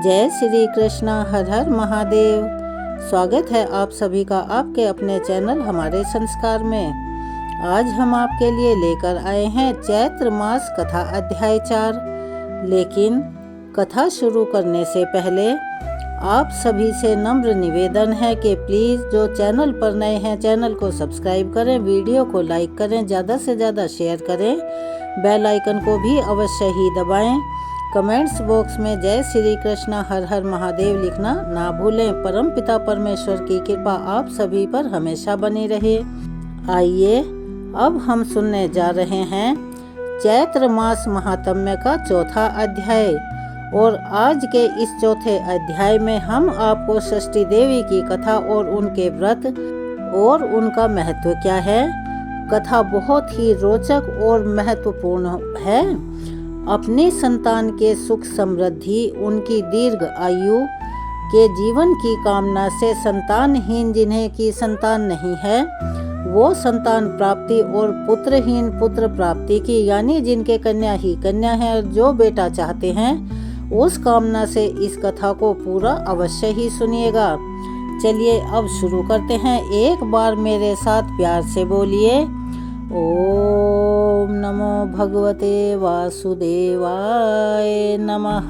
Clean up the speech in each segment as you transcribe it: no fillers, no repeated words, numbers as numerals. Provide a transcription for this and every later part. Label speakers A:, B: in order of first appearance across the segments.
A: जय श्री कृष्णा, हर हर महादेव। स्वागत है आप सभी का आपके अपने चैनल हमारे संस्कार में। आज हम आपके लिए लेकर आए हैं चैत्र मास कथा अध्याय 4। लेकिन कथा शुरू करने से पहले आप सभी से नम्र निवेदन है कि प्लीज़ जो चैनल पर नए हैं चैनल को सब्सक्राइब करें, वीडियो को लाइक करें, ज़्यादा से ज़्यादा शेयर करें, बेल आइकन को भी अवश्य ही दबाएं। कमेंट्स बॉक्स में जय श्री कृष्णा हर हर महादेव लिखना ना भूलें। परम पिता परमेश्वर की कृपा आप सभी पर हमेशा बनी रहे। आइए अब हम सुनने जा रहे हैं चैत्र मास महात्म्य का चौथा अध्याय। और आज के इस चौथे अध्याय में हम आपको षष्ठी देवी की कथा और उनके व्रत और उनका महत्व क्या है। कथा बहुत ही रोचक और महत्वपूर्ण है। अपनी संतान के सुख समृद्धि, उनकी दीर्घ आयु के जीवन की कामना से संतानहीन जिन्हें की संतान नहीं है वो संतान प्राप्ति और पुत्रहीन पुत्र प्राप्ति की, यानी जिनके कन्या ही कन्या है और जो बेटा चाहते हैं उस कामना से इस कथा को पूरा अवश्य ही सुनिएगा। चलिए अब शुरू करते हैं। एक बार मेरे साथ प्यार से बोलिए ओम नमो भगवते वासुदेवाय नमः।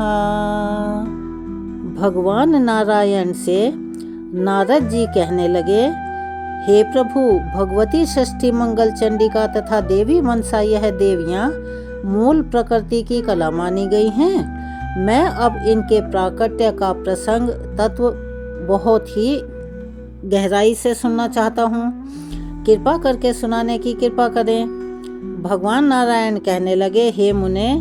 A: भगवान नारायण से नारद जी कहने लगे, हे प्रभु, भगवती षष्ठी मंगल चंडिका तथा देवी मनसा यह देवियाँ मूल प्रकृति की कला मानी गई हैं। मैं अब इनके प्राकट्य का प्रसंग तत्व बहुत ही गहराई से सुनना चाहता हूँ। कृपा करके सुनाने की कृपा करें। भगवान नारायण कहने लगे, हे मुने,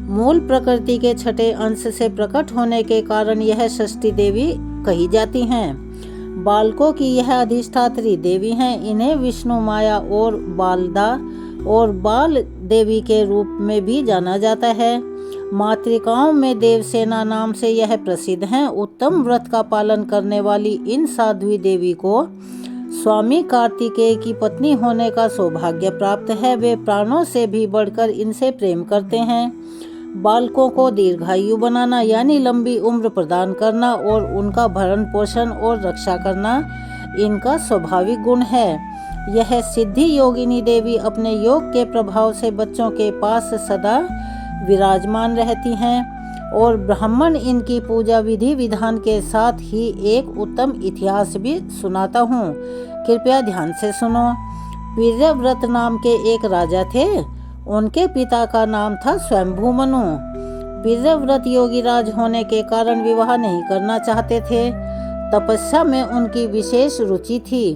A: मूल प्रकृति के छठे अंश से प्रकट होने के कारण यह षष्ठी देवी कही जाती हैं। बालकों की यह अधिष्ठात्री देवी हैं। इन्हें विष्णु माया और बालदा और बाल देवी के रूप में भी जाना जाता है। मातृकाओं में देवसेना नाम से यह प्रसिद्ध हैं। उत्तम व्रत का पालन करने वाली इन साध्वी देवी को स्वामी कार्तिकेय की पत्नी होने का सौभाग्य प्राप्त है। वे प्राणों से भी बढ़कर इनसे प्रेम करते हैं। बालकों को दीर्घायु बनाना यानी लंबी उम्र प्रदान करना और उनका भरण पोषण और रक्षा करना इनका स्वाभाविक गुण है। यह सिद्धि योगिनी देवी अपने योग के प्रभाव से बच्चों के पास सदा विराजमान रहती हैं और ब्राह्मण इनकी पूजा विधि विधान के साथ ही एक उत्तम इतिहास भी सुनाता हूँ। कृपया ध्यान से सुनो। वीर्यव्रत नाम के एक राजा थे। उनके पिता का नाम था स्वयंभू मनु। वीर्यव्रत योगी राज होने के कारण विवाह नहीं करना चाहते थे। तपस्या में उनकी विशेष रुचि थी,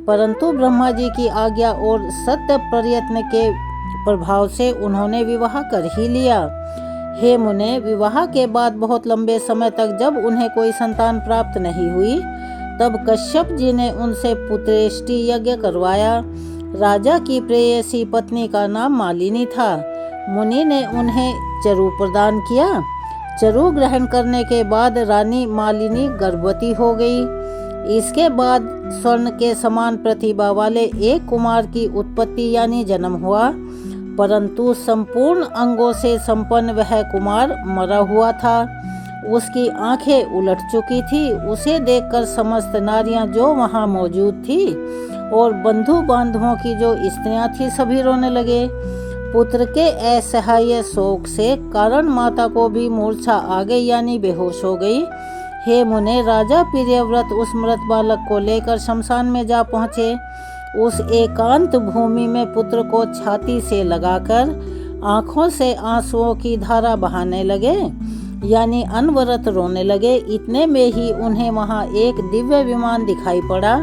A: परंतु ब्रह्मा जी की आज्ञा और सत्य प्रयत्न के प्रभाव से उन्होंने विवाह कर ही लिया। हे मुने, विवाह के बाद बहुत लंबे समय तक जब उन्हें कोई संतान प्राप्त नहीं हुई तब कश्यप जी ने उनसे पुत्रेष्टि यज्ञ करवाया। राजा की प्रेयसी पत्नी का नाम मालिनी था। मुनि ने उन्हें चरु प्रदान किया। चरु ग्रहण करने के बाद रानी मालिनी गर्भवती हो गई। इसके बाद स्वर्ण के समान प्रतिभा वाले एक कुमार की उत्पत्ति यानी जन्म हुआ, परंतु संपूर्ण अंगों से संपन्न वह कुमार मरा हुआ था। उसकी आंखें उलट चुकी थी। उसे देखकर समस्त नारियां जो वहां मौजूद थी और बंधु बांधवों की जो स्त्रियां थी सभी रोने लगे। पुत्र के असहाय शोक से कारण माता को भी मूर्छा आ गई यानी बेहोश हो गई। हे मुने, राजा प्रियव्रत उस मृत बालक को लेकर शमशान में जा पहुँचे। उस एकांत भूमि में पुत्र को छाती से लगाकर आंखों से आंसुओं की धारा बहाने लगे यानी अनवरत रोने लगे। इतने में ही उन्हें वहां एक दिव्य विमान दिखाई पड़ा।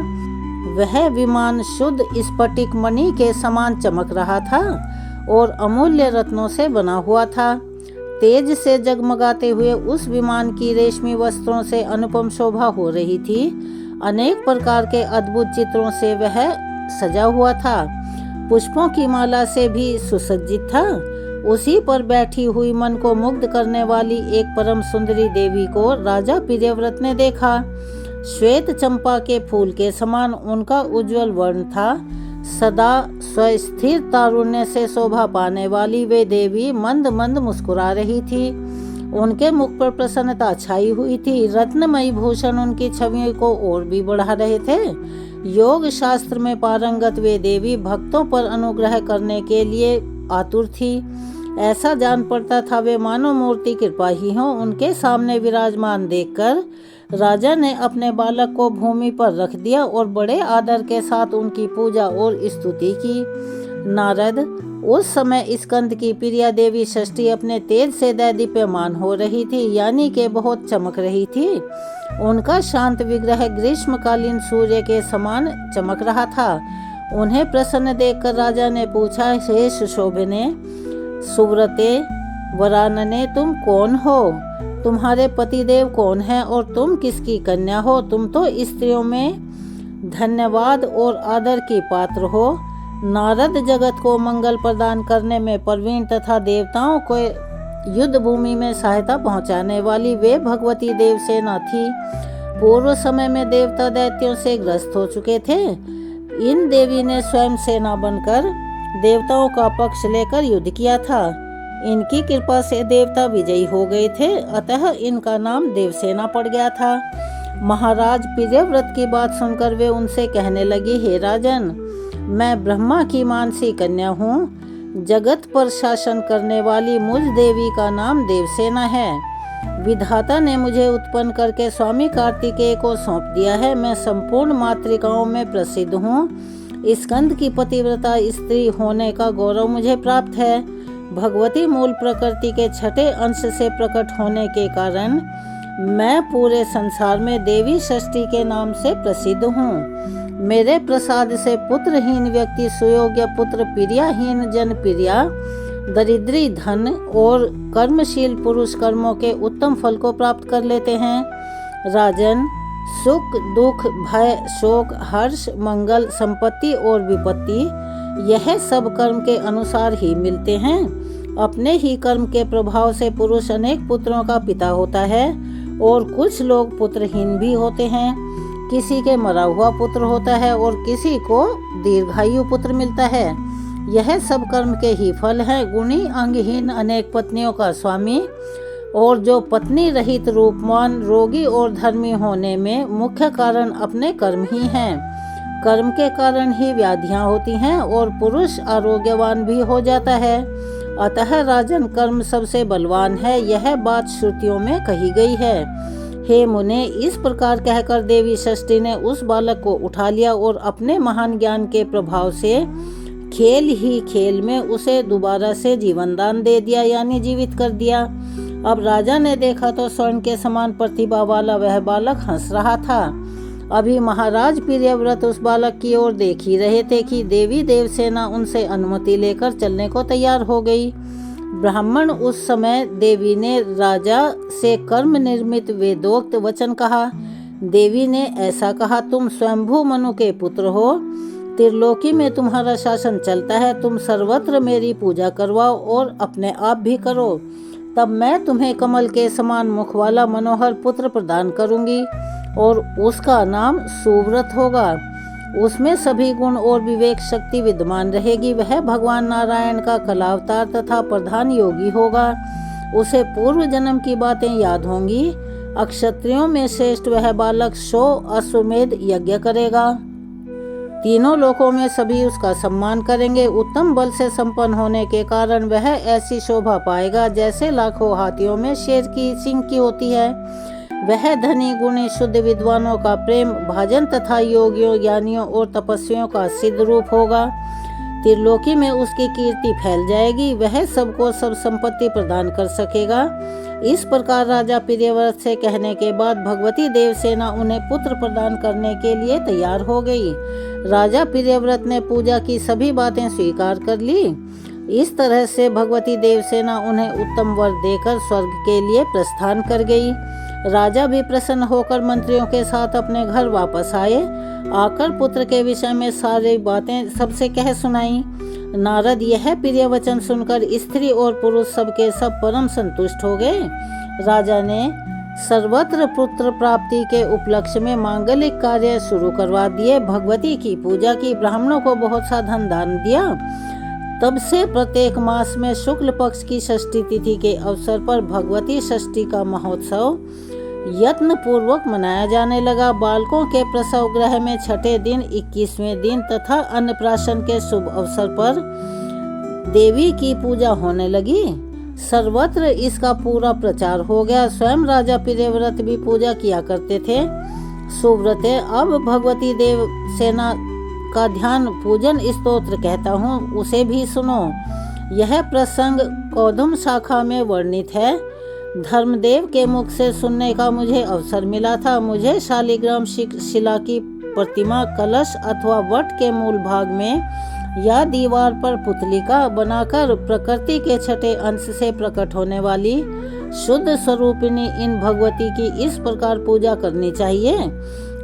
A: वह विमान शुद्ध स्फटिक मणि के समान चमक रहा था और अमूल्य रत्नों से बना हुआ था। तेज से जगमगाते हुए उस विमान की रेशमी वस्त्रों से अनुपम शोभा हो रही थी। अनेक प्रकार के अद्भुत चित्रों से वह सजा हुआ था। पुष्पों की माला से भी सुसज्जित था। उसी पर बैठी हुई मन को मुग्ध करने वाली एक परम सुंदरी देवी को राजा प्रियव्रत ने देखा। श्वेत चंपा के फूल के समान उनका उज्जवल वर्ण था। सदा स्वस्थिर तारुण्य से शोभा पाने वाली वे देवी मंद मंद मुस्कुरा रही थी। उनके मुख पर प्रसन्नता छाई हुई थी। रत्नमयी भूषण उनकी छवि को और भी बढ़ा रहे थे। योग शास्त्र में पारंगत वे देवी भक्तों पर अनुग्रह करने के लिए आतुर थी। ऐसा जान पड़ता था वे मानो मूर्ति कृपा ही हो। उनके सामने विराजमान देखकर राजा ने अपने बालक को भूमि पर रख दिया और बड़े आदर के साथ उनकी पूजा और स्तुति की। नारद, उस समय स्कंद की प्रिया देवी षष्ठी अपने तेज से दैदीप्यमान हो रही थी, यानी कि बहुत चमक रही थी। उनका शांत विग्रह ग्रीष्मकालीन सूर्य के समान चमक रहा था। उन्हें प्रसन्न देखकर राजा ने पूछा, हे सुशोभने, सुव्रते, वरानने, तुम कौन हो? तुम्हारे पतिदेव कौन है और तुम किसकी कन्या हो? तुम तो स्त्रियों में धन्यवाद और आदर की पात्र हो। नारद जगत को मंगल प्रदान करने में प्रवीण तथा देवताओं को युद्ध भूमि में सहायता पहुंचाने वाली वे भगवती देवसेना थी। पूर्व समय में देवता दैत्यों से ग्रस्त हो चुके थे। इन देवी ने स्वयं सेना बनकर देवताओं का पक्ष लेकर युद्ध किया था। इनकी कृपा से देवता विजयी हो गए थे, अतः इनका नाम देवसेना पड़ गया था। महाराज प्रियव्रत की बात सुनकर वे उनसे कहने लगी, हे राजन, मैं ब्रह्मा की मानसी कन्या हूँ। जगत पर शासन करने वाली मुझ देवी का नाम देवसेना है। विधाता ने मुझे उत्पन्न करके स्वामी कार्तिकेय को सौंप दिया है। मैं संपूर्ण मातृकाओं में प्रसिद्ध हूँ। स्कंद की पतिव्रता स्त्री होने का गौरव मुझे प्राप्त है। भगवती मूल प्रकृति के छठे अंश से प्रकट होने के कारण मैं पूरे संसार में देवी षष्ठी के नाम से प्रसिद्ध हूँ। मेरे प्रसाद से पुत्रहीन व्यक्ति सुयोग्य पुत्र, प्रियाहीन जन प्रिया, दरिद्री धन और कर्मशील पुरुष कर्मों के उत्तम फल को प्राप्त कर लेते हैं। राजन, सुख, दुख, भय, शोक, हर्ष, मंगल, संपत्ति और विपत्ति, यह सब कर्म के अनुसार ही मिलते हैं। अपने ही कर्म के प्रभाव से पुरुष अनेक पुत्रों का पिता होता है और कुछ लोग पुत्रहीन भी होते हैं। किसी के मरा हुआ पुत्र होता है और किसी को दीर्घायु पुत्र मिलता है। यह सब कर्म के ही फल है। गुणी अंगहीन अनेक पत्नियों का स्वामी और जो पत्नी रहित रूपवान, रोगी और धर्मी होने में मुख्य कारण अपने कर्म ही हैं। कर्म के कारण ही व्याधियां होती हैं और पुरुष आरोग्यवान भी हो जाता है। अतः राजन, कर्म सबसे बलवान है, यह बात श्रुतियों में कही गई है। हे मुने, इस प्रकार कहकर देवी षष्ठी ने उस बालक को उठा लिया और अपने महान ज्ञान के प्रभाव से खेल ही खेल में उसे दोबारा से जीवन दान दे दिया, यानी जीवित कर दिया। अब राजा ने देखा तो स्वर्ण के समान प्रतिभा वाला वह बालक हंस रहा था। अभी महाराज प्रियव्रत उस बालक की ओर देख ही रहे थे कि देवी देवसेना उनसे अनुमति लेकर चलने को तैयार हो गई। ब्राह्मण उस समय देवी ने राजा से कर्म निर्मित वेदोक्त वचन कहा। देवी ने ऐसा कहा, तुम स्वयंभू मनु के पुत्र हो, त्रिलोकी में तुम्हारा शासन चलता है। तुम सर्वत्र मेरी पूजा करवाओ और अपने आप भी करो, तब मैं तुम्हें कमल के समान मुख वाला मनोहर पुत्र प्रदान करूंगी और उसका नाम सुव्रत होगा। उसमें सभी गुण और विवेक शक्ति विद्यमान रहेगी। वह भगवान नारायण का कलावतार तथा प्रधान योगी होगा। उसे पूर्व जन्म की बातें याद होंगी। अक्षत्रियों में श्रेष्ठ वह बालक 100 अश्वमेध यज्ञ करेगा। तीनों लोकों में सभी उसका सम्मान करेंगे। उत्तम बल से संपन्न होने के कारण वह ऐसी शोभा पाएगा जैसे लाखों हाथियों में शेर की सिंह की होती है। वह धनी गुणी शुद्ध विद्वानों का प्रेम भाजन तथा योगियों, ज्ञानियों और तपस्वियों का सिद्ध रूप होगा। त्रिलोकी में उसकी कीर्ति फैल जाएगी। वह सबको सब संपत्ति प्रदान कर सकेगा। इस प्रकार राजा प्रियव्रत से कहने के बाद भगवती देवसेना उन्हें पुत्र प्रदान करने के लिए तैयार हो गई। राजा प्रियव्रत ने पूजा की सभी बातें स्वीकार कर ली। इस तरह से भगवती देवसेना उन्हें उत्तम वर देकर स्वर्ग के लिए प्रस्थान कर गई। राजा भी प्रसन्न होकर मंत्रियों के साथ अपने घर वापस आए। आकर पुत्र के विषय में सारी बातें सबसे कह सुनाई। नारद यह प्रिय वचन सुनकर स्त्री और पुरुष सबके सब परम संतुष्ट हो गए। राजा ने सर्वत्र पुत्र प्राप्ति के उपलक्ष्य में मांगलिक कार्य शुरू करवा दिए। भगवती की पूजा की, ब्राह्मणों को बहुत सा धन दान दिया। तब से प्रत्येक मास में शुक्ल पक्ष की षष्ठी तिथि के अवसर पर भगवती षष्ठी का महोत्सव यत्न पूर्वक मनाया जाने लगा। बालकों के प्रसव गृह में छठे दिन, 21वें दिन तथा अन्नप्राशन के शुभ अवसर पर देवी की पूजा होने लगी। सर्वत्र इसका पूरा प्रचार हो गया। स्वयं राजा प्रियव्रत भी पूजा किया करते थे। सुव्रते, अब भगवती देव सेना का ध्यान पूजन स्तोत्र कहता हूँ, उसे भी सुनो। यह प्रसंग कौदुम शाखा में वर्णित है। धर्मदेव के मुख से सुनने का मुझे अवसर मिला था। मुझे शालिग्राम शिला की प्रतिमा, कलश अथवा वट के मूल भाग में या दीवार पर पुतलिका बनाकर प्रकृति के छठे अंश से प्रकट होने वाली शुद्ध स्वरूपिणी इन भगवती की इस प्रकार पूजा करनी चाहिए।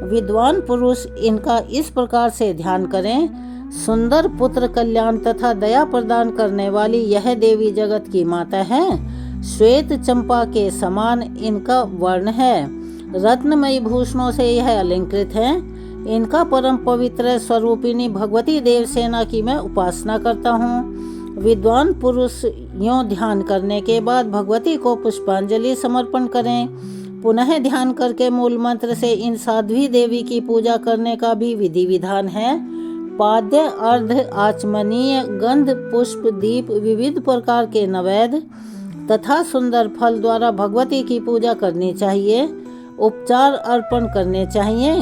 A: विद्वान पुरुष इनका इस प्रकार से ध्यान करें। सुंदर पुत्र कल्याण तथा दया प्रदान करने वाली यह देवी जगत की माता है। श्वेत चंपा के समान इनका वर्ण है। रत्नमयी भूषणों से यह अलंकृत है। इनका परम पवित्र स्वरूपिणी भगवती देव सेना की मैं उपासना करता हूँ। विद्वान पुरुष यों ध्यान करने के बाद भगवती को पुष्पांजलि समर्पण करें। पुनः ध्यान करके मूल मंत्र से इन साध्वी देवी की पूजा करने का भी विधि विधान है। पाद्य, अर्ध, आचमनीय, गंध, पुष्प, दीप, विविध प्रकार के नैवेद्य तथा सुंदर फल द्वारा भगवती की पूजा करनी चाहिए। उपचार अर्पण करने चाहिए।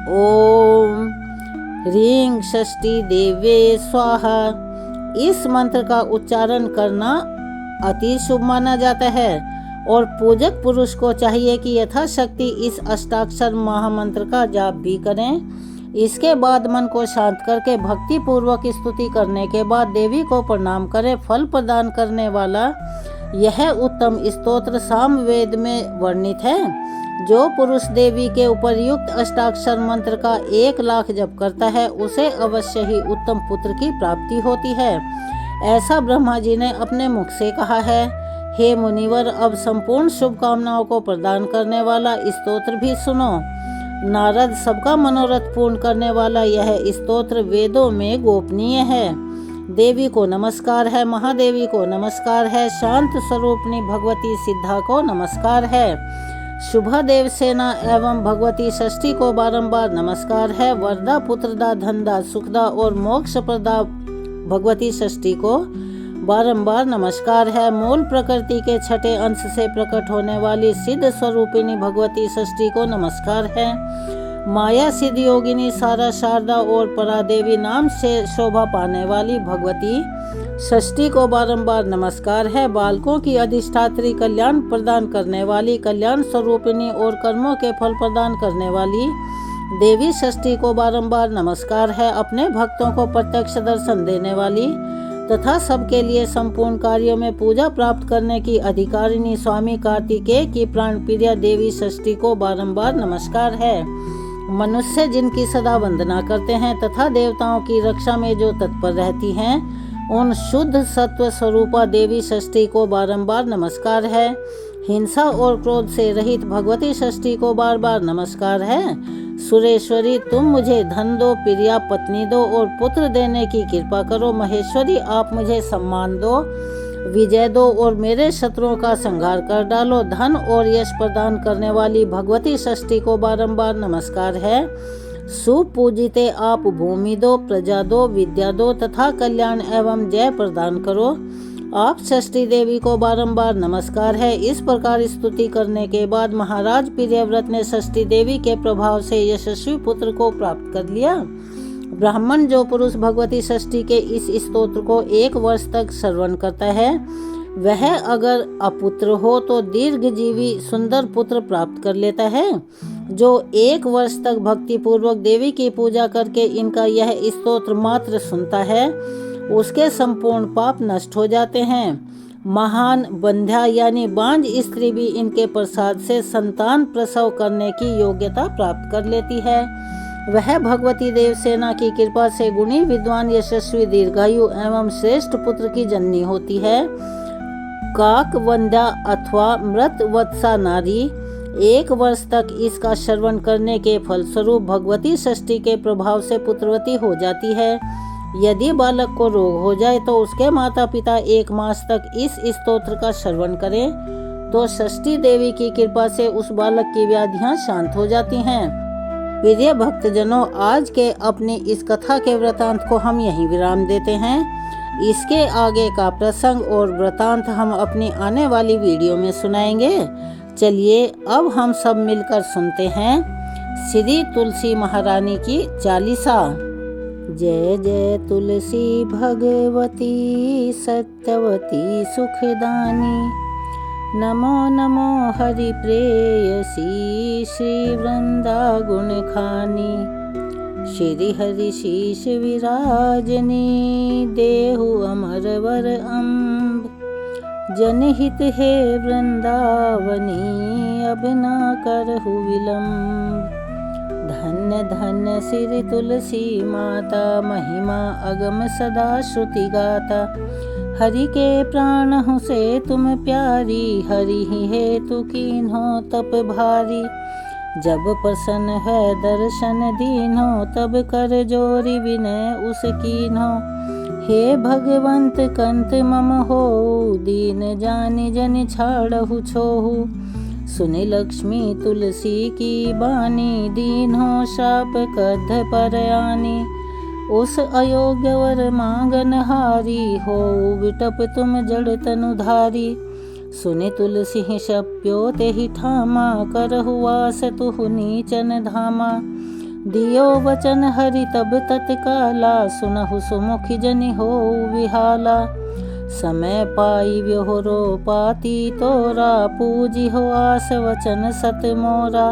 A: ओम ह्रीं षष्ठी देवे स्वाहा, इस मंत्र का उच्चारण करना अति शुभ माना जाता है और पूजक पुरुष को चाहिए कि यथाशक्ति इस अष्टाक्षर महामंत्र का जाप भी करें। इसके बाद मन को शांत करके भक्ति पूर्वक स्तुति करने के बाद देवी को प्रणाम करें। फल प्रदान करने वाला यह उत्तम स्तोत्र सामवेद में वर्णित है। जो पुरुष देवी के उपर्युक्त अष्टाक्षर मंत्र का 1 लाख जप करता है उसे अवश्य ही उत्तम पुत्र की प्राप्ति होती है। ऐसा ब्रह्मा जी ने अपने मुख से कहा है। हे मुनिवर, अब संपूर्ण शुभकामनाओं को प्रदान करने वाला स्तोत्र भी सुनो। नारद, सबका मनोरथ पूर्ण करने वाला यह स्तोत्र वेदों में गोपनीय है। देवी को नमस्कार है, महादेवी को नमस्कार है, शांत स्वरूपिणी भगवती सिद्धा को नमस्कार है, शुभा देव सेना एवं भगवती षष्ठी को बारंबार नमस्कार है। वरदा, पुत्रदा, धनदा, सुखदा और मोक्ष प्रदा भगवती षष्ठी को बारंबार नमस्कार है। मूल प्रकृति के छठे अंश से प्रकट होने वाली सिद्ध स्वरूपिणी भगवती षष्ठी को नमस्कार है। माया सिद्ध योगिनी, सारा, शारदा और परादेवी नाम से शोभा पाने वाली भगवती षष्ठी को बारंबार नमस्कार है। बालकों की अधिष्ठात्री, कल्याण प्रदान करने वाली, कल्याण स्वरूपिणी और कर्मों के फल प्रदान करने वाली देवी षष्ठी को बारंबार नमस्कार है। अपने भक्तों को प्रत्यक्ष दर्शन देने वाली तथा सबके लिए संपूर्ण कार्यों में पूजा प्राप्त करने की अधिकारिणी स्वामी कार्तिकेय की प्राणप्रिया देवी षष्ठी को बारंबार नमस्कार है। मनुष्य जिनकी सदा वंदना करते हैं तथा देवताओं की रक्षा में जो तत्पर रहती हैं, उन शुद्ध सत्व स्वरूपा देवी षष्ठी को बारंबार नमस्कार है। हिंसा और क्रोध से रहित भगवती षष्ठी को बार बार नमस्कार है। सुरेश्वरी, तुम मुझे धन दो, प्रिया पत्नी दो और पुत्र देने की कृपा करो। महेश्वरी, आप मुझे सम्मान दो, विजय दो और मेरे शत्रुओं का संहार कर डालो। धन और यश प्रदान करने वाली भगवती षष्ठी को बारंबार नमस्कार है। सुपूजिते, आप भूमि दो, प्रजा दो, विद्या दो तथा कल्याण एवं जय प्रदान करो। आप षष्ठी देवी को बारंबार नमस्कार है। इस प्रकार स्तुति करने के बाद महाराज प्रियव्रत ने षष्ठी देवी के प्रभाव से यशस्वी पुत्र को प्राप्त कर लिया। ब्राह्मण, जो पुरुष भगवती षष्ठी के इस स्तोत्र को 1 वर्ष तक श्रवण करता है, वह अगर अपुत्र हो तो दीर्घजीवी सुंदर पुत्र प्राप्त कर लेता है। जो 1 वर्ष तक भक्ति पूर्वक देवी की पूजा करके इनका यह स्तोत्र मात्र सुनता है, उसके संपूर्ण पाप नष्ट हो जाते हैं। महान बंध्या यानी बांझ स्त्री भी इनके प्रसाद से संतान प्रसव करने की योग्यता प्राप्त कर लेती है। वह भगवती देव सेना की कृपा से गुणी, विद्वान, यशस्वी, दीर्घायु एवं श्रेष्ठ पुत्र की जननी होती है। काक वंध्या अथवा मृत वत्सा नारी 1 वर्ष तक इसका श्रवण करने के फलस्वरूप भगवती षष्ठी के प्रभाव से पुत्रवती हो जाती है। यदि बालक को रोग हो जाए तो उसके माता पिता 1 मास तक इस स्तोत्र का श्रवण करें तो षष्ठी देवी की कृपा से उस बालक की व्याधियां शांत हो जाती हैं। प्रिय भक्तजनों, आज के अपनी इस कथा के वृतांत को हम यहीं विराम देते हैं। इसके आगे का प्रसंग और वृतांत हम अपनी आने वाली वीडियो में सुनाएंगे। चलिए अब हम सब मिलकर सुनते हैं श्री तुलसी महारानी की चालीसा। जय जय तुलसी भगवती सत्यवती सुखदानी, नमो नमो हरि प्रेयसी श्री वृंदा गुण खानी। श्री हरि शीश विराजनी देहु अमर वर अम्ब, जनहित है वृंदावनी अब ना करहु विलम्ब। धन्य धन्य श्री तुलसी माता, महिमा अगम सदा श्रुति गाता। हरि के प्राण हो से तुम प्यारी, हरि ही हेतु कीन्हो तप भारी। जब प्रसन्न है दर्शन दीन्हो, तब कर जोरी विनय उस कीन्हो। हे भगवंत कंत मम हो, दीन जानि जन छाड़हु छोहु। सुनि लक्ष्मी तुलसी की बानी, दीन्हो शाप कद्ध पर आनी। उस अयोग्य वर मांगन हारी, हो विटप तुम जड़ तनुधारी। सुनि तुलसी शप्यो ते ही ठामा, करहु वास तुहु नीचन धामा। दियो वचन हरि तब तत्काला, सुनहु सुमुखी जनि हो विहाला। समय पाई व्योहरो पाती तोरा, पूजी हो आस वचन सत मोरा।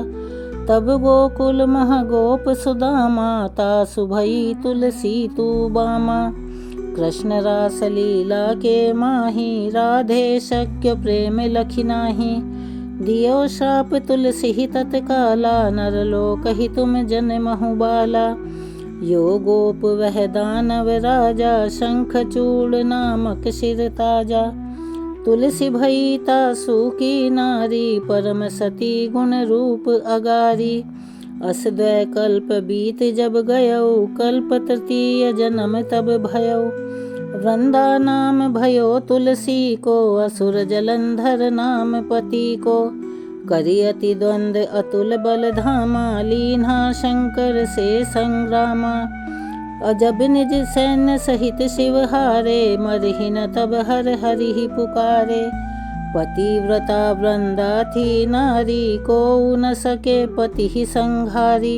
A: तब गोकुल मह गोप सुदामा, तासु भई तुलसी तू बामा। कृष्ण रास लीला के माही, राधे शक्य प्रेम लखि नाही। दियो श्राप तुलसी तत्काला, नरलोक ही तुम जन्महु बाला। यो गोप वह दानव राजा, शंख चूड़ नामक सिर ताजा। तुलसी भई तासु की नारी, परम सती गुण रूप अगारी। अस द्वै कल्प बीत जब गयौ, कल्प तृतीय जन्म तब भयौ। वृंदा नाम भयो तुलसी को, असुर जलंधर नाम पति को। करी अति द्वंद अतुल बल धामा, लीन्हा शंकर से संग्रामा। अजब निज सैन्य सहित शिव हारे, मरहि न तब हर हरि ही पुकारे। पतिव्रता वृंदा थी नारी, को न सके पति ही संघारी।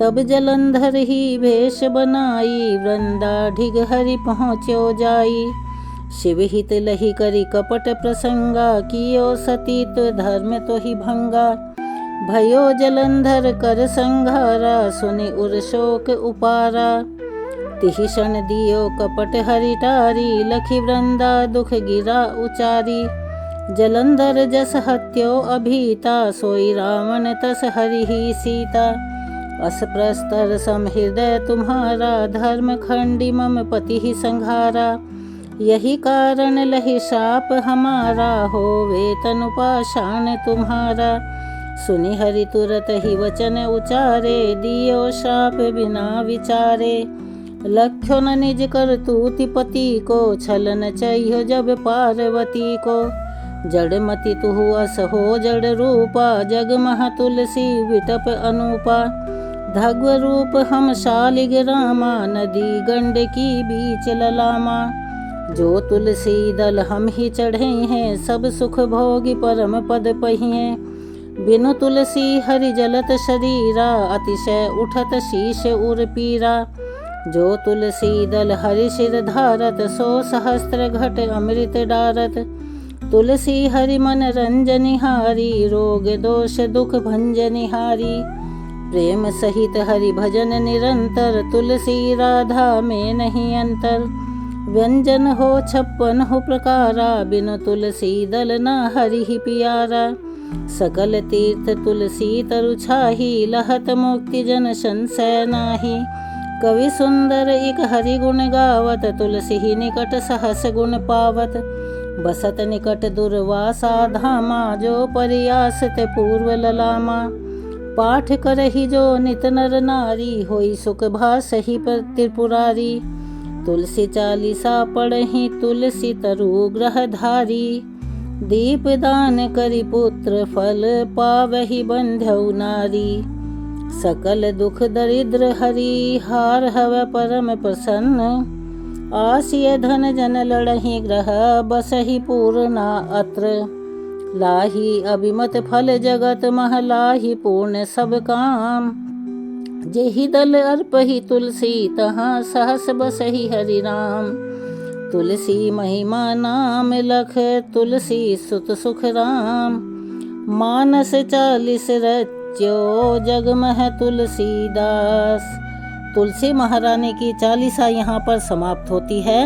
A: तब जलंधर ही भेष बनाई, वृंदा ढिग हरि पहुँच्यो जाई। शिव हित लहि करी कपट प्रसंगा, कियो सतीत्व धर्म तो ही भंगा। भयो जलंधर कर संघारा, सुनि उर शोक उपारा। तिहि क्षण दियो कपट हरि टारी, लखि वृंदा दुख गिरा उचारी। जलंधर जस हत्यो अभीता, सोई रावण तस हरि ही सीता। अस प्रस्तर समहृदय तुम्हारा, धर्म खंडी मम पति ही संघारा। यही कारण लहि शाप हमारा, होवे तनु पाषाण तुम्हारा। सुनि हरि तुरत ही वचन उचारे, दियो शाप बिना विचारे। लख्यो न निज करतूति पति को, छलन चाहियो जब पार्वती को। जड़मति तुहु अस हो जड़ रूपा, जग मह तुलसी विटप अनूपा। धग्व रूप हम शालिग रामा, नदी गंडकी बीच ललामा। जो तुलसी दल हम ही चढ़े हैं, सब सुख भोगी परम पद पहिए। बिनु तुलसी हरि जलत शरीरा, अतिशय उठत शीश उर पीरा। जो तुलसी दल हरि शिर धारत, सो सहस्त्र घट अमृत डारत। तुलसी हरि मन रंजनिहारी, रोग दोष दुख भंजनिहारी। प्रेम सहित हरि भजन निरंतर, तुलसी राधा में नहीं अंतर। व्यंजन हो 56 हो प्रकारा, बिनु तुलसी दल न हरि ही पियारा। सकल तीर्थ तुलसी तरु छाही, लहत मुक्ति जन संशय नाही। कवि सुंदर एक हरि गुण गावत, तुलसी ही निकट सहस गुण पावत। बसत निकट दुर्वासा धामा, जो परियास ते पूर्व ललामा। पाठ करहि जो नित नर नारी, होई सुख भास ही त्रिपुरारी। तुलसी चालीसा पढ़हि तुलसी तरु ग्रहधारी। दीप दान करि पुत्र फल पावहि बंध्यौ नारी। सकल दुख दरिद्र हरि हार हवै परम प्रसन्न। आसिय धन जन लड़हि ग्रह बसहि पूर्णा अत्र। लाही अभिमत फल जगत मह लाही पूर्ण सब काम। जेहि दल अर्पहि तुलसी तहाँ सहस बसहि हरि राम। तुलसी महिमा नाम लख तुलसी सुत सुख राम। मानस 40 रच्यो जग मह तुलसीदास। तुलसी महारानी की चालीसा यहाँ पर समाप्त होती है।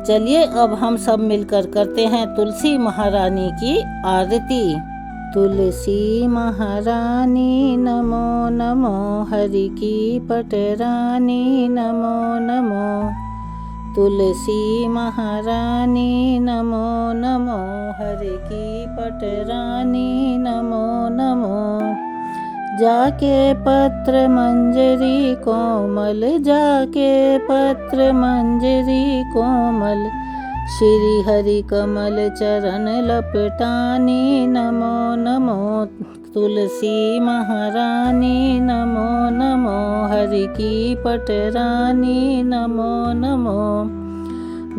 A: चलिए अब हम सब मिलकर करते हैं तुलसी महारानी की आरती। तुलसी महारानी नमो नमो, हरि की पटरानी नमो नमो। तुलसी महारानी नमो नमो, हरि की पटरानी नमो नमो। जाके पत्र मंजरी कोमल, जाके पत्र मंजरी कोमल। श्री हरि कमल चरण लपटानी नमो नमो। तुलसी महारानी नमो नमो, हरि की पटरानी नमो नमो।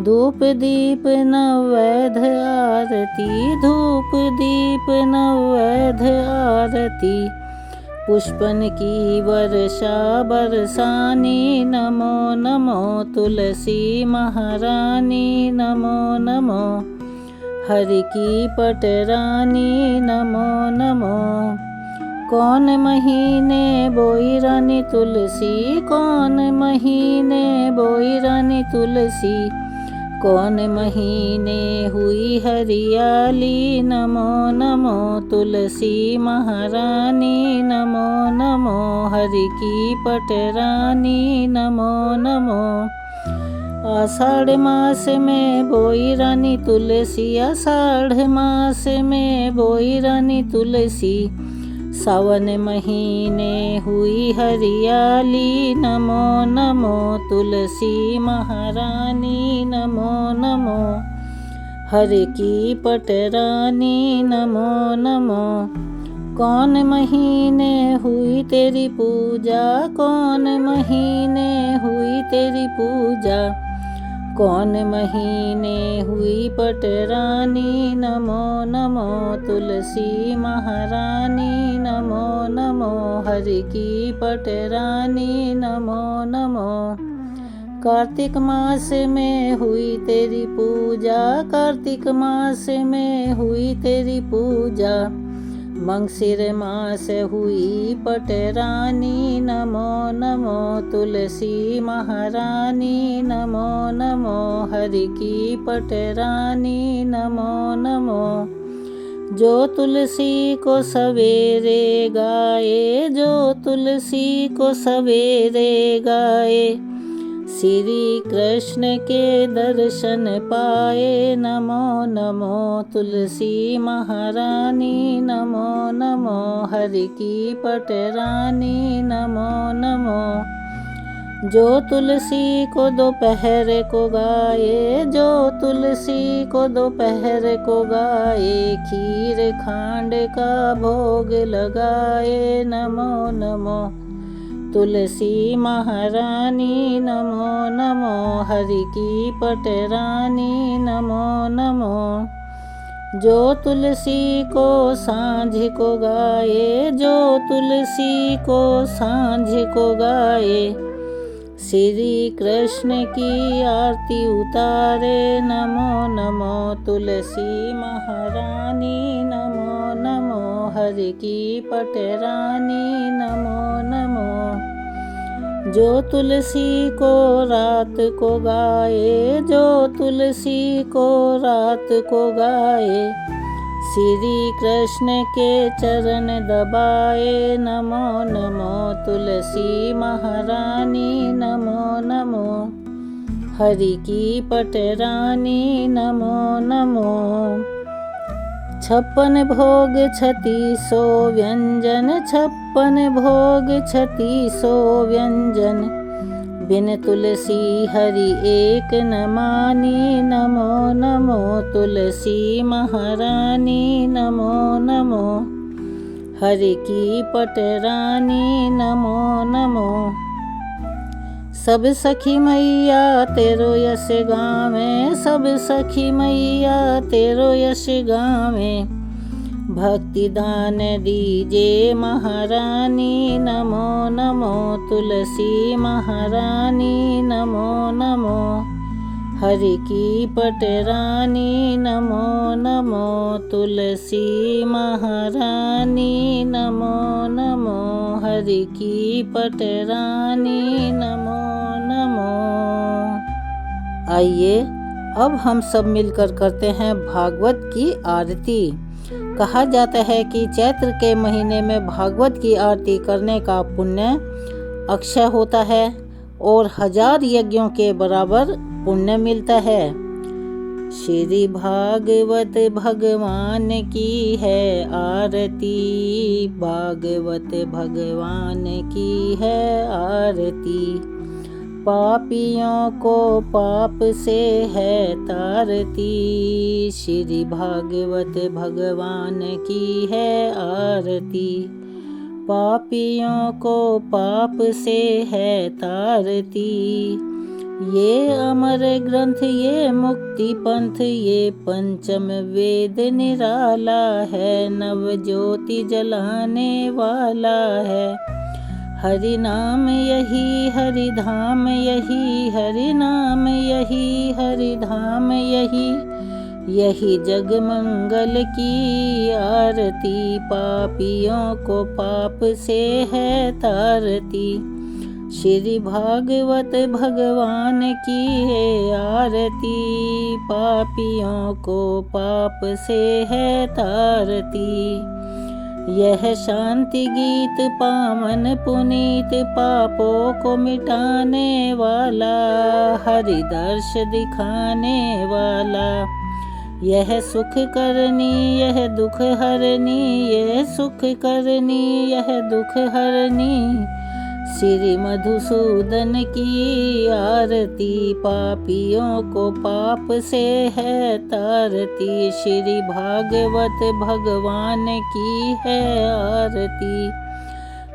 A: धूप दीप नवैध आरती, धूप दीप नवैध आरती। पुष्पन की वर्षा बरसानी नमो नमो। तुलसी महारानी नमो नमो, हरि की पटरानी नमो नमो। कौन महीने बोई रानी तुलसी, कौन महीने बोई रानी तुलसी। कौन महीने हुई हरियाली नमो नमो। तुलसी महारानी नमो नमो, हरि की पटरानी नमो नमो। आषाढ़ मास में बोई रानी तुलसी, आषाढ़ मास में बोई रानी तुलसी। सावन महीने हुई हरियाली नमो नमो। तुलसी महारानी नमो नमो, हरि की पटरानी नमो नमो। कौन महीने हुई तेरी पूजा, कौन महीने हुई तेरी पूजा। कौन महीने हुई पटरानी नमो नमो। तुलसी महारानी नमो नमो, हरि की पटरानी नमो नमो। कार्तिक मास में हुई तेरी पूजा, कार्तिक मास में हुई तेरी पूजा। मंगसिर मास हुई पटरानी नमो नमो। तुलसी महारानी नमो नमो, हरि की पटरानी नमो नमो। जो तुलसी को सवेरे गाए, जो तुलसी को सवेरे गाए। श्री कृष्ण के दर्शन पाए नमो नमो। तुलसी महारानी नमो नमो, हरि की पटरानी नमो नमो। जो तुलसी को दोपहर को गाए, जो तुलसी को दोपहर को गाए। खीर खांड का भोग लगाए नमो नमो। तुलसी महारानी नमो नमो, हरि की पटरानी नमो नमो। जो तुलसी को सांझ को गाए, जो तुलसी को सांझ को गाए। श्री कृष्ण की आरती उतारे नमो नमो। तुलसी महारानी नमो नमो, हरि की पटरानी नमो नमो। जो तुलसी को रात को गाए, जो तुलसी को रात को गाए। श्री कृष्ण के चरण दबाए नमो नमो। तुलसी महारानी नमो नमो, हरि की पटरानी नमो नमो। 56 भोग 3600 व्यंजन, 56 भोग 3600 व्यंजन। बिन तुलसी हरि एक न मानी, नमो नमो तुलसी महारानी, नमो नमो हरि की पटरानी, नमो नमो। सब सखी मैया तेरो यश गावे, सब सखी मैया तेरो यश गावे, भक्ति दान दीजे महारानी, नमो नमो तुलसी महारानी, नमो नमो हरि की पटरानी, नमो नमो तुलसी महारानी, नमो नमो हरि की पटरानी, नमो नमो। आइए अब हम सब मिलकर करते हैं भागवत की आरती। कहा जाता है कि चैत्र के महीने में भागवत की आरती करने का पुण्य अक्षय होता है और 1000 यज्ञों के बराबर पुण्य मिलता है। श्री भागवत भगवान की है आरती, भागवत भगवान की है आरती, पापियों को पाप से है तारती, श्री भागवत भगवान की है आरती, पापियों को पाप से है तारती। ये अमर ग्रंथ ये मुक्ति पंथ, ये पंचम वेद निराला है, नव ज्योति जलाने वाला है। हरि नाम यही हरि धाम यही, हरि नाम यही हरि धाम यही, यही जग मंगल की आरती, पापियों को पाप से है तारती, श्री भागवत भगवान की है आरती, पापियों को पाप से है तारती। यह शांति गीत पावन पुनीत, पापों को मिटाने वाला, हरि दर्श दिखाने वाला, यह सुख करनी यह दुख हरनी, यह सुख करनी यह दुख हरनी, श्री मधुसूदन की आरती, पापियों को पाप से है तारती, श्री भागवत भगवान की है आरती,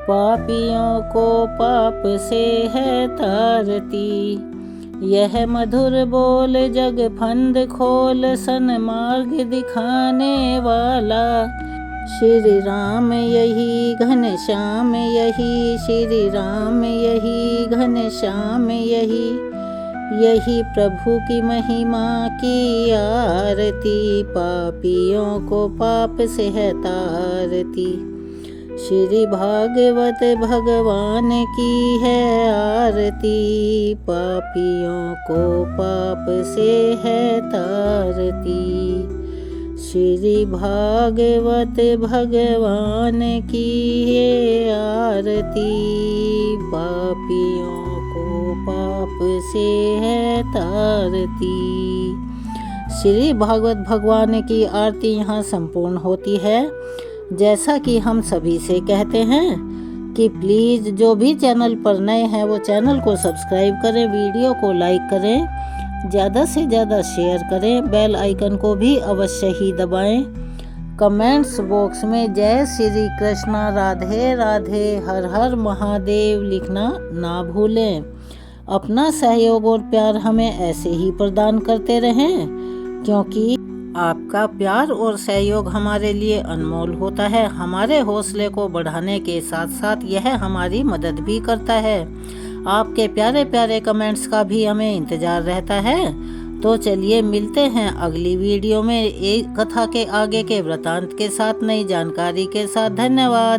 A: पापियों को पाप से है तारती। यह मधुर बोल जग फंद खोल, सन्मार्ग दिखाने वाला, श्री राम यही घनश्याम यही, श्री राम यही घनश्याम यही, यही प्रभु की महिमा की आरती, पापियों को पाप से है तारती, श्री भागवत भगवान की है आरती, पापियों को पाप से है तारती, श्री भागवत भगवान की है आरती, पापियों को पाप से है तारती। श्री भागवत भगवान की आरती यहाँ संपूर्ण होती है। जैसा कि हम सभी से कहते हैं कि प्लीज़ जो भी चैनल पर नए हैं वो चैनल को सब्सक्राइब करें, वीडियो को लाइक करें, ज़्यादा से ज़्यादा शेयर करें, बेल आइकन को भी अवश्य ही दबाएं। कमेंट्स बॉक्स में जय श्री कृष्णा, राधे राधे, हर हर महादेव लिखना ना भूलें। अपना सहयोग और प्यार हमें ऐसे ही प्रदान करते रहें, क्योंकि आपका प्यार और सहयोग हमारे लिए अनमोल होता है। हमारे हौसले को बढ़ाने के साथ साथ यह हमारी मदद भी करता है। आपके प्यारे प्यारे कमेंट्स का भी हमें इंतज़ार रहता है। तो चलिए मिलते हैं अगली वीडियो में एक कथा के आगे के वृतांत के साथ, नई जानकारी के साथ। धन्यवाद।